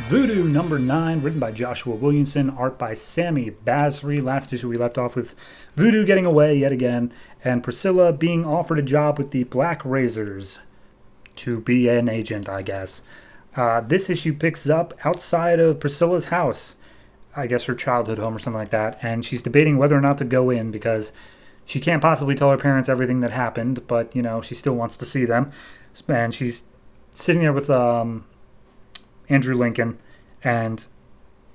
Voodoo number 9, written by Joshua Williamson, art by Sammy Basri. Last issue we left off with Voodoo getting away yet again, and Priscilla being offered a job with the Black Razors to be an agent, I guess. This issue picks up outside of Priscilla's house, I guess her childhood home or something like that, and she's debating whether or not to go in because she can't possibly tell her parents everything that happened, but, you know, she still wants to see them. And she's sitting there with Andrew Lincoln, and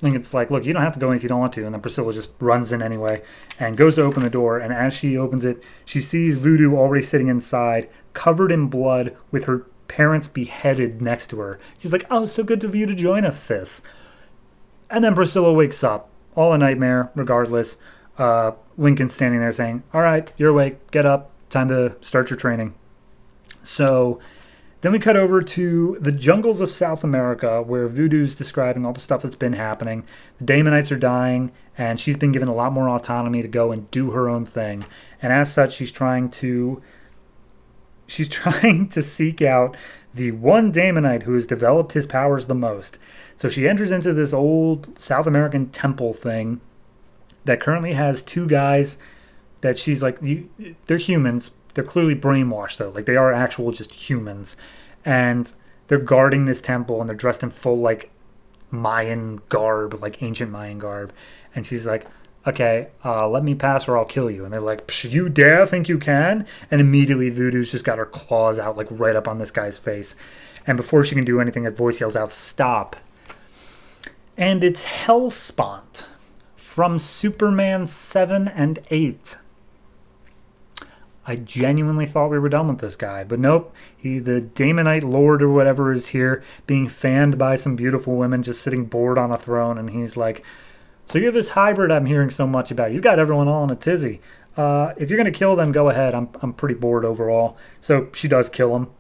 Lincoln's like, look, you don't have to go in if you don't want to. And then Priscilla just runs in anyway and goes to open the door, and as she opens it, she sees Voodoo already sitting inside, covered in blood, with her parents beheaded next to her. She's like, oh, so good of you to join us, sis. And then Priscilla wakes up, all a nightmare, regardless. Lincoln's standing there saying, all right, you're awake, get up, time to start your training. So then we cut over to the jungles of South America, where Voodoo's describing all the stuff that's been happening. The Damonites are dying, and she's been given a lot more autonomy to go and do her own thing. And as such, she's trying to seek out the one Damonite who has developed his powers the most. So she enters into this old South American temple thing that currently has two guys that she's like, they're humans. They're clearly brainwashed, though. Like, they are actual just humans. And they're guarding this temple, and they're dressed in full, like, Mayan garb, like ancient Mayan garb. And she's like, okay, let me pass or I'll kill you. And they're like, you dare think you can? And immediately Voodoo's just got her claws out, like, right up on this guy's face. And before she can do anything, a voice yells out, stop. And it's Hellspont from Superman 7 and 8. I genuinely thought we were done with this guy, but nope. The Damonite Lord or whatever is here, being fanned by some beautiful women, just sitting bored on a throne, and he's like, so you're this hybrid I'm hearing so much about. You got everyone all in a tizzy. If you're going to kill them, go ahead. I'm pretty bored overall. So she does kill him.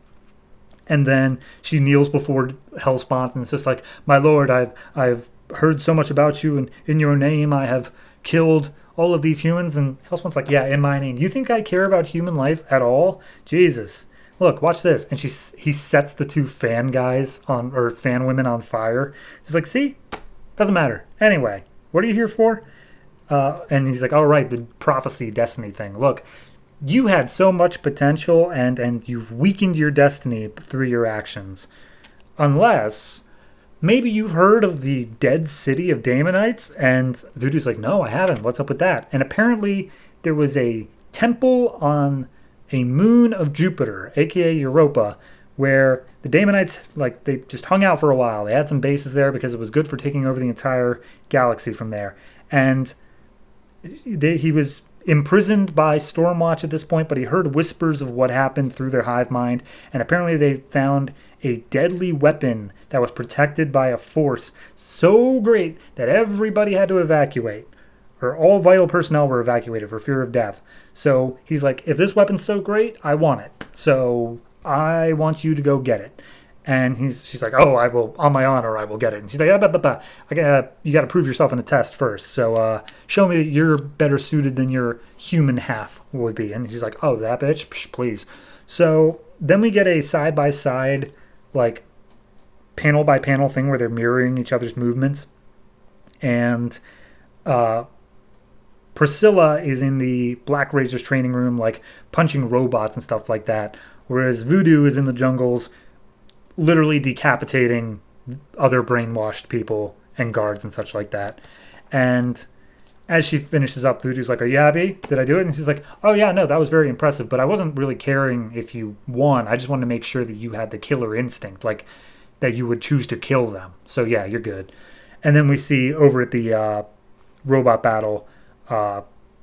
And then she kneels before Hellspont, and it's just like, my lord, I've heard so much about you, and in your name I have killed all of these humans. And Hellspawn's like, yeah, in my name. You think I care about human life at all? Jesus. Look, watch this. And he sets the two fan guys or fan women on fire. She's like, see? Doesn't matter. Anyway, what are you here for? And he's like, all right, the prophecy destiny thing. Look, you had so much potential, and you've weakened your destiny through your actions. Unless maybe you've heard of the dead city of Damonites? And Voodoo's like, no, I haven't. What's up with that? And apparently there was a temple on a moon of Jupiter, aka Europa, where the Damonites, like, they just hung out for a while. They had some bases there because it was good for taking over the entire galaxy from there. And he was imprisoned by Stormwatch at this point, but he heard whispers of what happened through their hive mind, and apparently they found a deadly weapon that was protected by a force so great that everybody had to evacuate, or all vital personnel were evacuated for fear of death. So he's like, if this weapon's so great, I want it. So I want you to go get it. And she's like, oh, I will, on my honor, I will get it. And she's like, you got to prove yourself in a test first. So show me that you're better suited than your human half would be. And she's like, oh, that bitch? Psh, please. So then we get a side-by-side, like, panel-by-panel thing where they're mirroring each other's movements. And Priscilla is in the Black Razors training room, like, punching robots and stuff like that. Whereas Voodoo is in the jungles, literally decapitating other brainwashed people and guards and such like that. And as she finishes up, Voodoo's like, are you happy? Did I do it? And she's like, oh yeah, no, that was very impressive, but I wasn't really caring if you won. I just wanted to make sure that you had the killer instinct, like that you would choose to kill them. So yeah, you're good. And then we see over at the robot battle,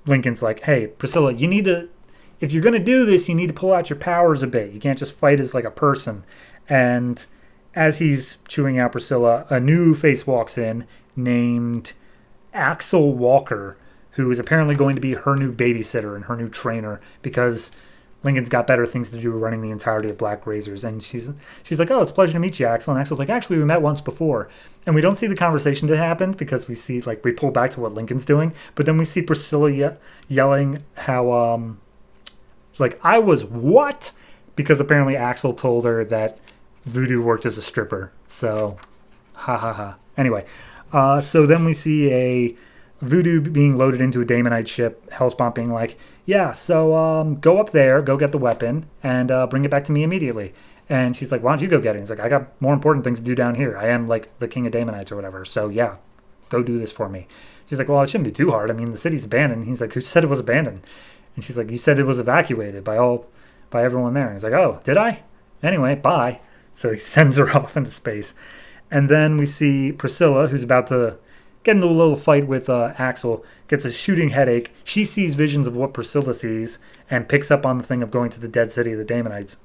Lincoln's like, hey, Priscilla, you need to, if you're going to do this, you need to pull out your powers a bit. You can't just fight as like a person. And as he's chewing out Priscilla, a new face walks in named Axel Walker, who is apparently going to be her new babysitter and her new trainer because Lincoln's got better things to do running the entirety of Black Razors. And she's like, oh, it's a pleasure to meet you, Axel. And Axel's like, actually, we met once before. And we don't see the conversation that happened because we see, like, we pull back to what Lincoln's doing. But then we see Priscilla yelling how, like, I was what? Because apparently Axel told her that Voodoo worked as a stripper. So Ha ha ha. Anyway, so then we see a Voodoo being loaded into a Daemonite ship. Hellspawn being like, yeah, so go up there, go get the weapon, and bring it back to me immediately. And she's like, why don't you go get it? He's like, I got more important things to do down here. I am like the king of Daemonites or whatever. So yeah, go do this for me. She's like, well, it shouldn't be too hard. I mean, the city's abandoned. He's like, who said it was abandoned? And she's like, you said it was evacuated by everyone there. And he's like, oh, did I? Anyway, bye. So he sends her off into space. And then we see Priscilla, who's about to get into a little fight with Axel, gets a shooting headache. She sees visions of what Priscilla sees and picks up on the thing of going to the dead city of the Daemonites.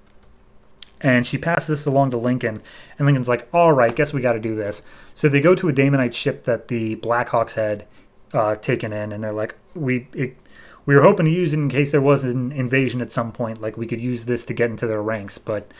And she passes this along to Lincoln, and Lincoln's like, all right, guess we got to do this. So they go to a Daemonite ship that the Blackhawks had taken in, and they're like, we were hoping to use it in case there was an invasion at some point, like we could use this to get into their ranks, but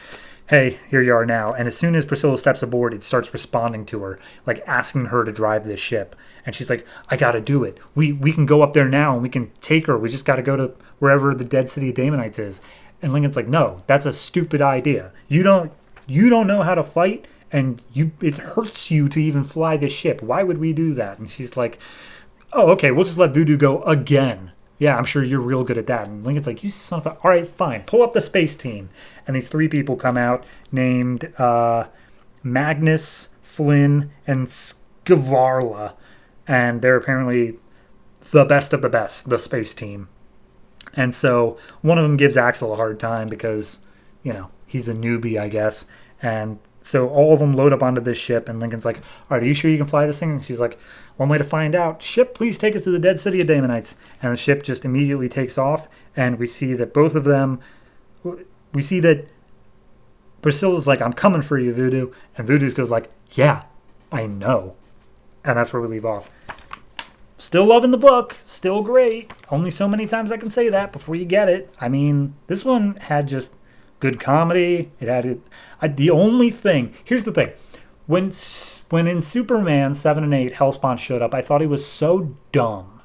hey, here you are now. And as soon as Priscilla steps aboard, it starts responding to her, like asking her to drive this ship. And she's like, I got to do it. We can go up there now, and we can take her. We just got to go to wherever the dead city of Daemonites is. And Lincoln's like, no, that's a stupid idea. You don't know how to fight, and it hurts you to even fly this ship. Why would we do that? And she's like, oh, okay, we'll just let Voodoo go again. Yeah, I'm sure you're real good at that. And Lincoln's like, you son of a... All right, fine. Pull up the space team. And these three people come out named Magnus, Flynn, and Skavarla. And they're apparently the best of the best, the space team. And so one of them gives Axel a hard time because, he's a newbie, I guess. And so all of them load up onto this ship, and Lincoln's like, all right, are you sure you can fly this thing? And she's like, one way to find out. Ship, please take us to the dead city of Daemonites. And the ship just immediately takes off, and we see that both of them, we see that Priscilla's like, I'm coming for you, Voodoo. And Voodoo goes like, yeah, I know. And that's where we leave off. Still loving the book. Still great. Only so many times I can say that before you get it. I mean, this one had just good comedy. It had the only thing. Here's the thing. When in Superman 7 and 8, Hellspawn showed up, I thought he was so dumb.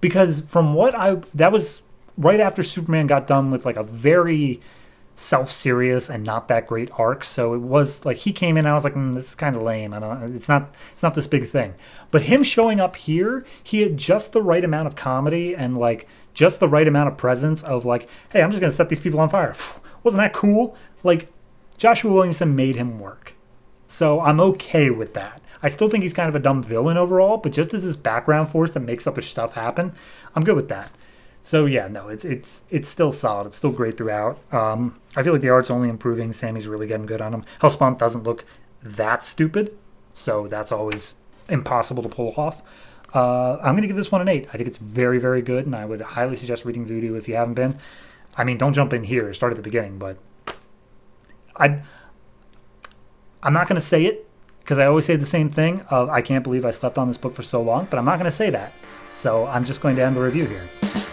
Because that was right after Superman got done with like a very self-serious and not that great arc, so it was like he came in and I was like, this is kind of lame. It's not this big thing. But him showing up here, he had just the right amount of comedy and like just the right amount of presence of like, hey, I'm just gonna set these people on fire. Wasn't that cool? Like, Joshua Williamson made him work, so I'm okay with that. I still think he's kind of a dumb villain overall, but just as this background force that makes other stuff happen, I'm good with that. So yeah, no, it's still solid. It's still great throughout. I feel like the art's only improving. Sammy's really getting good on him. Hellspawn doesn't look that stupid, so that's always impossible to pull off. I'm going to give this one an 8. I think it's very, very good, and I would highly suggest reading Voodoo if you haven't been. I mean, don't jump in here. Start at the beginning, but I'm not going to say it because I always say the same thing of I can't believe I slept on this book for so long, but I'm not going to say that. So I'm just going to end the review here.